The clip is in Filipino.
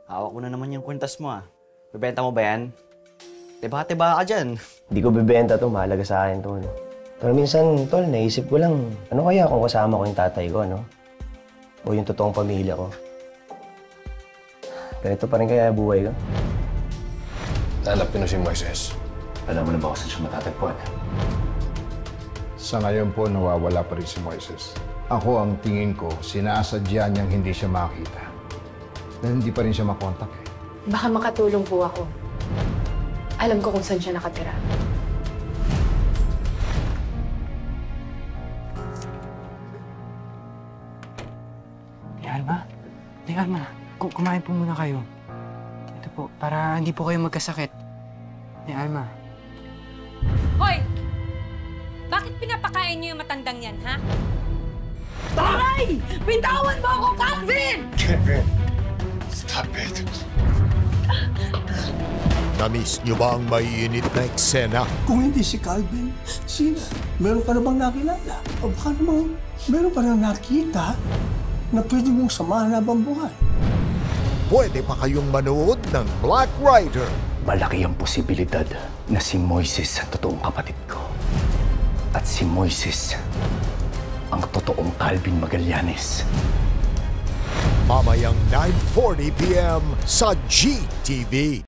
Hawak ko na naman yung kwintas mo, ah. Bebenta mo ba yan? Tiba-tiba ka dyan. Hindi ko bibenta to, mahalaga sa akin to. No? Pero minsan, tol, naisip ko lang, ano kaya kung kasama ko yung tatay ko, no? O yung totoong pamilya ko? Ganito pa rin kaya buhay ko? Hanapin mo si Moises. Alam mo na ba kung saan siya matatagpuan? Sa ngayon po, nawawala pa rin si Moises. Ako ang tingin ko, sinasadya niyang hindi siya makita. Dahil hindi pa rin siya makontak eh. Baka makatulong po ako. Alam ko kung saan siya nakatira. Alma, kumain po muna kayo. Ito po, para hindi po kayo magkasakit. Alma. Hoy! Bakit pinapakain niyo yung matandang yan, ha? Taray! Bitawan mo ako, Calvin! Kevin, stop it. Namiss niyo ba ang maiinit na eksena? Kung hindi si Calvin, sino? Meron ka na bang nakilala? O baka namang meron ka na nakita na pwede mong samahan habang buhay? Pwede pa kayong manood ng Black Rider. Malaki ang posibilidad na si Moises ang totoong kapatid ko. At si Moises ang totoong Calvin Magallanes. Mamayang 9:40 p.m. sa GTV.